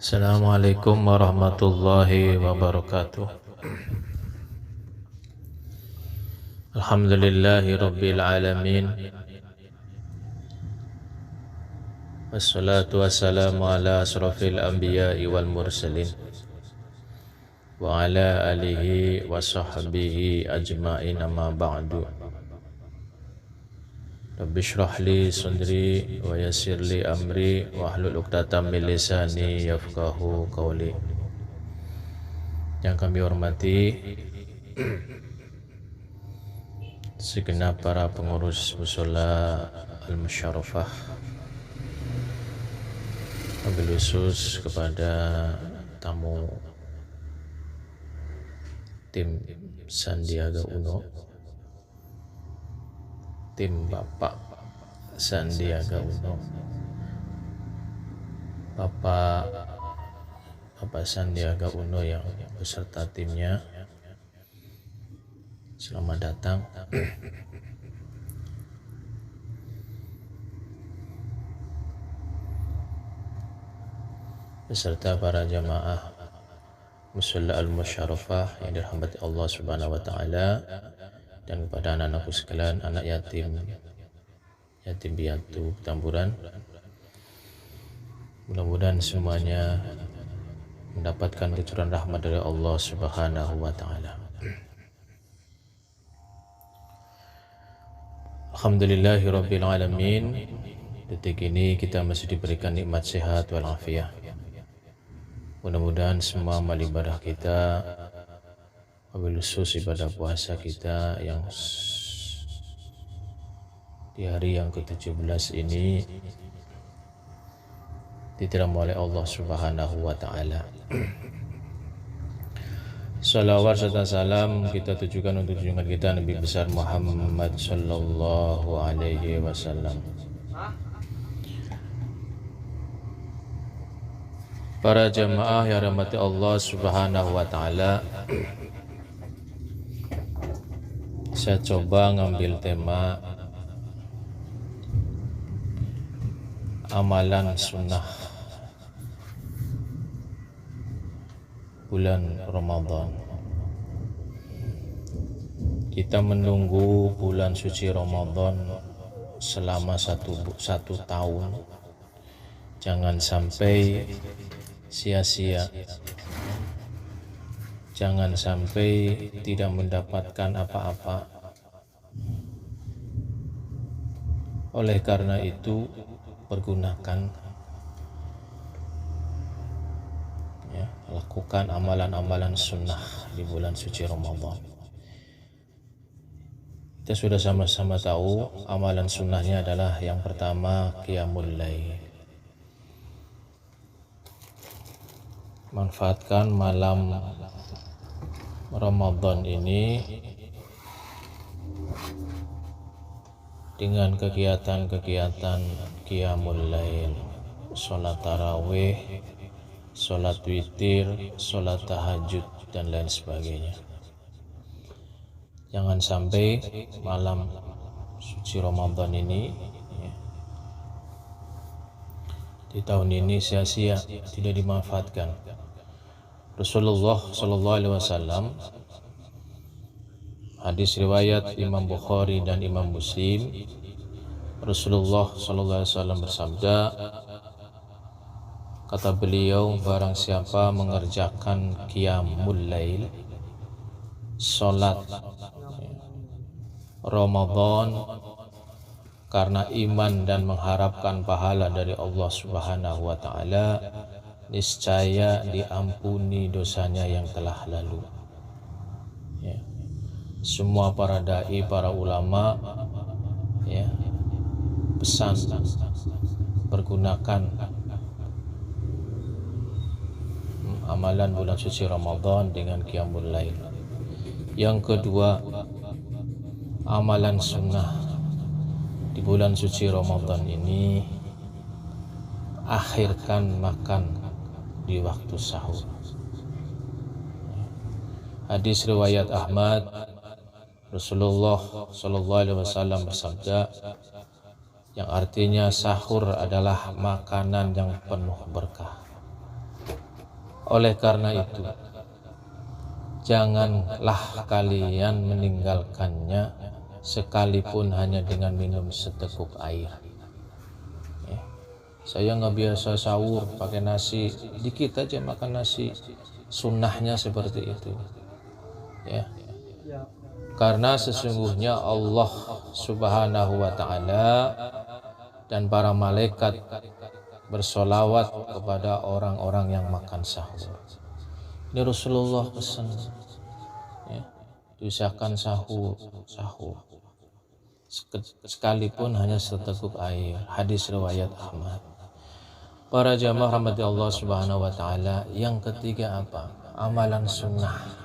Assalamualaikum warahmatullahi wabarakatuh. Alhamdulillahi rabbil alamin. Wassalatu wassalamu ala asrafil anbiya'i wal mursalin wa ala alihi wa sahbihi ajma'in, amma ba'du. Rabbi shrah li sadri wa yassir li amri wa hlul 'uqdatam min lisani yafqahu qawli. Yang kami hormati segenap para pengurus mushola Al-Musyarrafah, wabil khusus kepada tamu tim Sandiaga Uno, tim Bapak Sandiaga Uno, Bapak Sandiaga Uno yang beserta timnya, selamat datang. Beserta para jamaah mushola Al-Musyarrafah yang dirahmati Allah Subhanahu wa taala, dan kepada anak-anakku sekalian, anak yatim piatu Petamburan. Mudah-mudahan semuanya mendapatkan kecurangan rahmat dari Allah Subhanahu wa taala. Alhamdulillahirabbil alamin. Detik ini kita masih diberikan nikmat sehat wal afiyah. Mudah-mudahan semua amal ibadah kita, wabil khusus ibadah puasa kita yang di hari yang ke-17 ini diterima oleh Allah Subhanahu wa taala. Salawat serta salam kita tujukan untuk junjungan kita Nabi besar Muhammad sallallahu alaihi wasallam. Para jamaah yang dirahmati Allah Subhanahu wa taala, saya coba ngambil tema amalan sunnah bulan Ramadan. Kita menunggu bulan suci Ramadan selama satu tahun. Jangan sampai sia-sia, jangan sampai tidak mendapatkan apa-apa. Oleh karena itu, pergunakan, lakukan amalan-amalan sunnah di bulan suci Ramadan. Kita sudah sama-sama tahu amalan sunnahnya adalah yang pertama qiyamul lail. Manfaatkan malam Ramadan ini dengan kegiatan-kegiatan qiyamul lail, sholat tarawih, sholat witir, sholat tahajud, dan lain sebagainya. Jangan sampai malam suci Ramadan ini, di tahun ini sia-sia, tidak dimanfaatkan. Rasulullah sallallahu alaihi wasallam, hadis riwayat Imam Bukhari dan Imam Muslim, Rasulullah sallallahu alaihi wasallam bersabda, kata beliau, barang siapa mengerjakan qiyamul lail, salat Ramadan karena iman dan mengharapkan pahala dari Allah Subhanahu wa taala, niscaya diampuni dosanya yang telah lalu. Semua para dai, para ulama, pesan pergunakan amalan bulan suci Ramadan dengan qiyamul lail. Yang kedua, amalan sunnah di bulan suci Ramadan ini, akhirkan makan di waktu sahur. Hadis riwayat Ahmad, Rasulullah sallallahu alaihi wasallam bersabda, yang artinya sahur adalah makanan yang penuh berkah. Oleh karena itu, janganlah kalian meninggalkannya sekalipun hanya dengan minum seteguk air. Ya. Saya nggak biasa sahur pakai nasi, dikit aja makan nasi. Sunnahnya seperti itu. Ya. Karena sesungguhnya Allah Subhanahu wa Ta'ala dan para malaikat bersolawat kepada orang-orang yang makan sahur. Ini Rasulullah pesan, ya, diusahakan sahur sekalipun hanya seteguk air. Hadis riwayat Ahmad. Para jamaah rahmati Allah Subhanahu wa Ta'ala, yang ketiga apa? Amalan sunnah.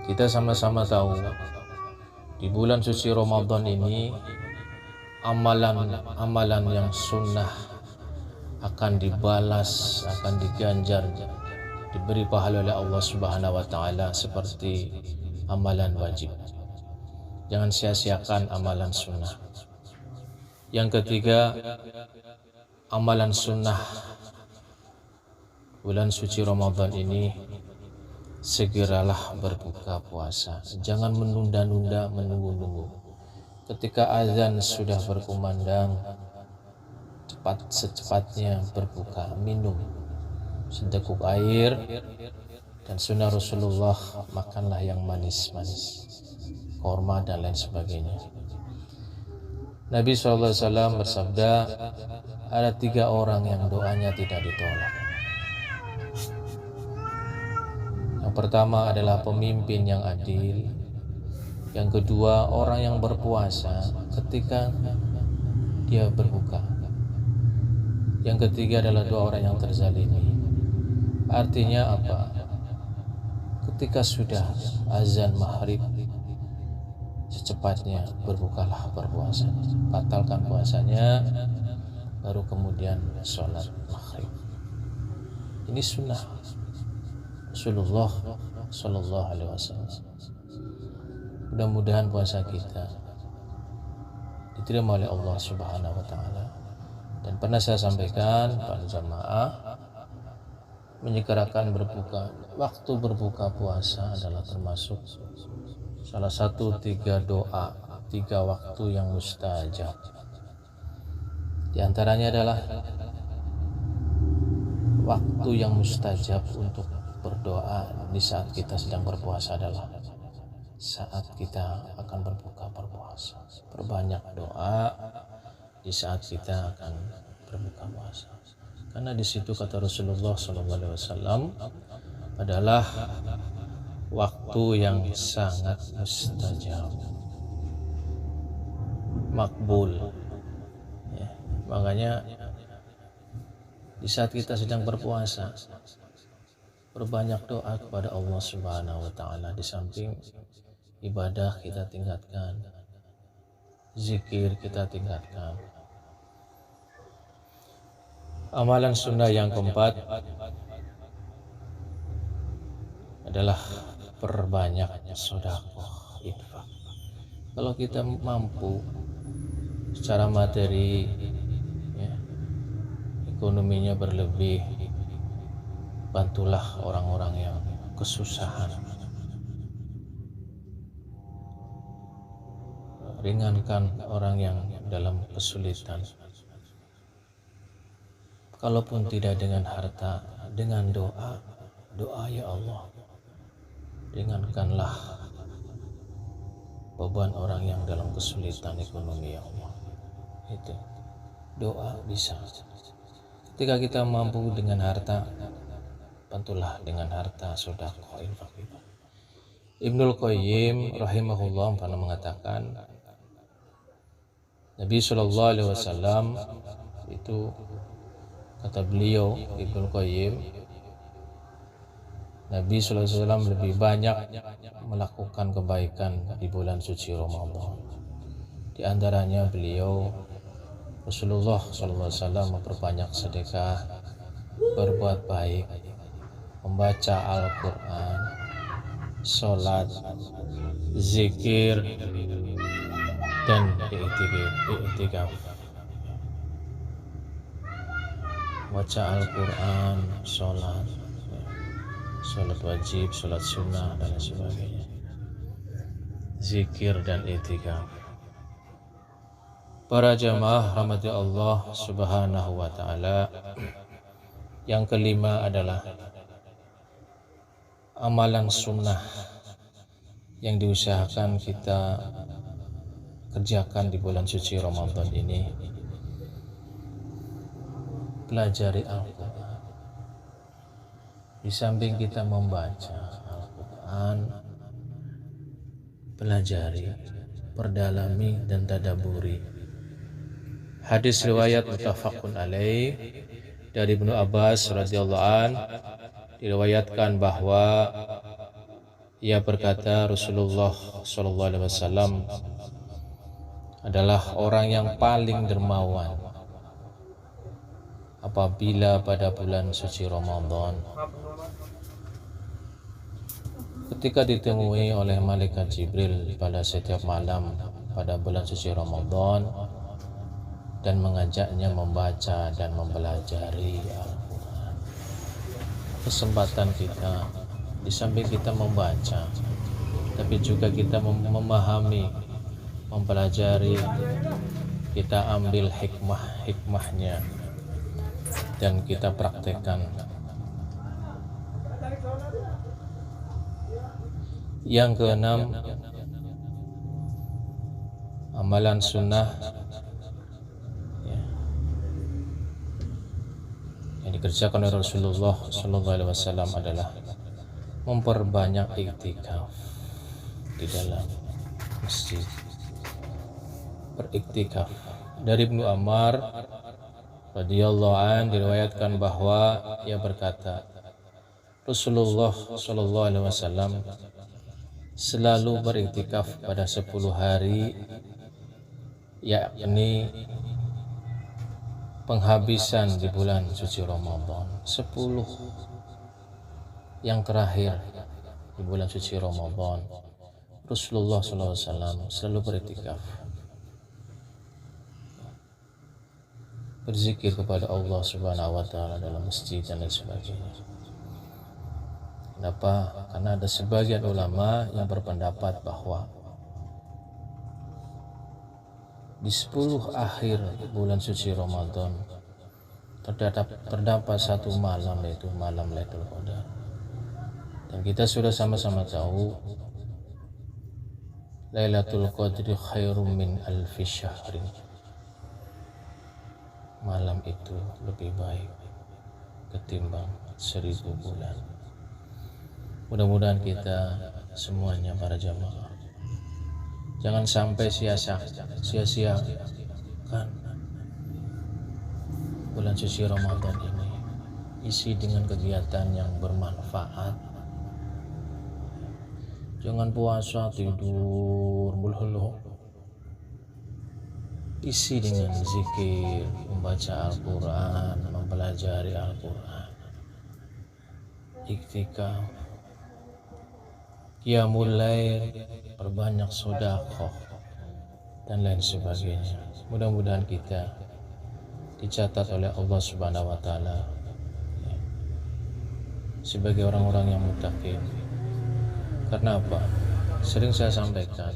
Kita sama-sama tahu di bulan suci Ramadan ini amalan yang sunnah akan dibalas, akan diganjar, diberi pahala oleh Allah Subhanahu wa Ta'ala seperti amalan wajib. Jangan sia-siakan amalan sunnah. Yang ketiga, amalan sunnah bulan suci Ramadan ini, segeralah berbuka puasa. Jangan menunda-nunda, menunggu-nunggu. Ketika azan sudah berkumandang, secepatnya berbuka, minum seteguk air, dan sunnah Rasulullah, makanlah yang manis-manis, korma dan lain sebagainya. Nabi SAW bersabda, ada 3 orang yang doanya tidak ditolak. Yang pertama adalah pemimpin yang adil. Yang kedua, orang yang berpuasa ketika dia berbuka. Yang ketiga adalah 2 orang yang terzalimi. Artinya apa? Ketika sudah azan maghrib, secepatnya berbukalah berpuasa. Batalkan puasanya, baru kemudian sholat maghrib. Ini sunnah Rasulullah Sallallahu Alaihi Wasallam. Mudah-mudahan puasa kita diterima oleh Allah Subhanahu wa Ta'ala. Dan pernah saya sampaikan pada jamaah, menyegerakan berbuka, waktu berbuka puasa adalah termasuk salah satu 3 doa, 3 waktu yang mustajab. Di antaranya adalah waktu yang mustajab untuk berdoa di saat kita sedang berpuasa adalah saat kita akan berbuka berpuasa. Perbanyak doa di saat kita akan berbuka puasa. Karena di situ kata Rasulullah SAW adalah waktu yang sangat mustajab, makbul. Ya, makanya di saat kita sedang berpuasa, perbanyak doa kepada Allah Subhanahu wa Ta'ala. Di samping ibadah kita tingkatkan, zikir kita tingkatkan. Amalan sunnah yang keempat adalah perbanyak sedekah, infak. Kalau kita mampu secara materi, ya, ekonominya berlebih, bantulah orang-orang yang kesusahan. Ringankan orang yang dalam kesulitan. Kalaupun tidak dengan harta, dengan doa, ya Allah, ringankanlah beban orang yang dalam kesulitan ekonomi, ya Allah. Itu doa bisa. Ketika kita mampu dengan harta, bantulah dengan harta, sedekah, infak. Ibnul Qayyim rahimahullah pernah mengatakan, Nabi Shallallahu Alaihi Wasallam itu, kata beliau Ibnul Qayyim, Nabi Shallallahu Alaihi Wasallam lebih banyak melakukan kebaikan di bulan suci Ramadan. Di antaranya beliau Rasulullah Shallallahu Alaihi Wasallam memperbanyak sedekah, berbuat baik, membaca Al-Quran, sholat, zikir, dan i'tikaf. baca Al-Quran, sholat wajib, sholat sunnah dan lain sebagainya, zikir dan i'tikaf. Para jamaah rahmati Allah subhanahu wa ta'ala, yang kelima adalah amalan sunnah yang diusahakan kita kerjakan di bulan suci Ramadan ini. Pelajari Al-Quran. Di samping kita membaca Al-Quran, pelajari, perdalami dan tadaburi. Hadis riwayat muttafaqun alaih dari Ibnu Abbas radhiyallahu an, diriwayatkan bahwa ia berkata Rasulullah sallallahu alaihi wasallam adalah orang yang paling dermawan apabila pada bulan suci Ramadan ketika ditemui oleh malaikat Jibril pada setiap malam pada bulan suci Ramadan dan mengajaknya membaca dan mempelajari Al-Quran. Kesempatan kita, di samping kita membaca, tapi juga kita memahami, mempelajari, kita ambil hikmahnya dan kita praktekkan. Yang keenam, amalan sunnah yang dikerjakan oleh Rasulullah SAW adalah memperbanyak iktikaf di dalam masjid. Beriktikaf. Dari Ibnu Ammar radhiyallahu an diriwayatkan bahwa ia berkata, Rasulullah SAW selalu beriktikaf pada 10 hari, yakni penghabisan di bulan suci Ramadan, 10 yang terakhir di bulan suci Ramadan, Rasulullah SAW selalu beriktikaf, berzikir kepada Allah Subhanahu wa Ta'ala dalam masjid dan lain sebagainya. Kenapa? Karena ada sebagian ulama yang berpendapat bahwa di 10 akhir bulan suci Ramadan terdapat satu malam, yaitu malam Lailatul Qadar. Dan kita sudah sama-sama tahu Lailatul Qadri khairum min alfi syahrin. Malam itu lebih baik ketimbang 1000 bulan. Mudah-mudahan kita semuanya para jamaah jangan sampai sia-siakan bulan suci Ramadan ini. Isi dengan kegiatan yang bermanfaat. Jangan puasa tidur melulu. Isi dengan zikir, membaca Al-Quran, mempelajari Al-Quran, iktikaf, qiyamul lail, perbanyak sedekah dan lain sebagainya. Mudah-mudahan kita dicatat oleh Allah Subhanahu wa Ta'ala sebagai orang-orang yang muttaqin. Karena apa? Sering saya sampaikan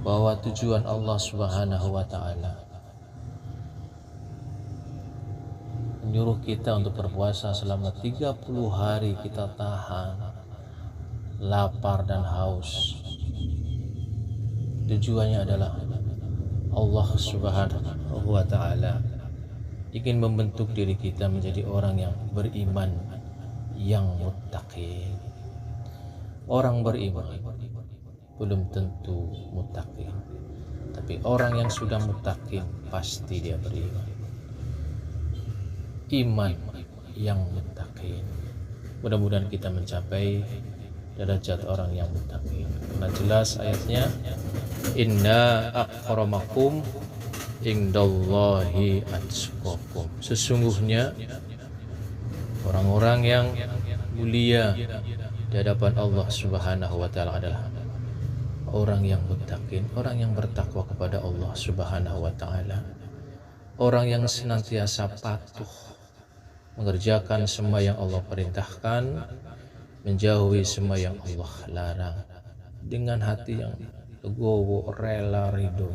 bahwa tujuan Allah Subhanahu wa Ta'ala menyuruh kita untuk berpuasa selama 30 hari, kita tahan lapar dan haus. Tujuannya adalah Allah Subhanahu wa Ta'ala ingin membentuk diri kita menjadi orang yang beriman, yang muttaqin. Orang beriman belum tentu muttaqin, tapi orang yang sudah muttaqin pasti dia beriman. Iman yang muttaqin. Mudah-mudahan kita mencapai derajat orang yang muttaqin. Karena jelas ayatnya, inna akramakum indallahi atqakum. Sesungguhnya orang-orang yang mulia di hadapan Allah Subhanahu wa Ta'ala adalah orang yang muttaqin, orang yang bertakwa kepada Allah Subhanahu wa Ta'ala. orang yang senantiasa patuh mengerjakan semua yang Allah perintahkan, menjauhi semua yang Allah larang, dengan hati yang legowo, rela, ridho,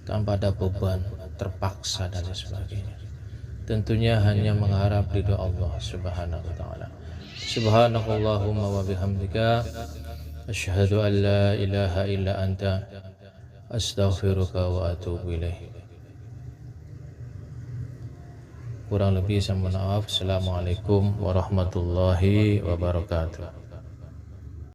tanpa ada beban, terpaksa dan sebagainya. Tentunya hanya mengharap ridho Allah Subhanahu wa taala. Subhanakallahumma wa bihamdika asyhadu an la ilaha illa anta astaghfiruka wa atubu ilaih. Kurang lebih saya mohon maaf. Assalamualaikum warahmatullahi wabarakatuh.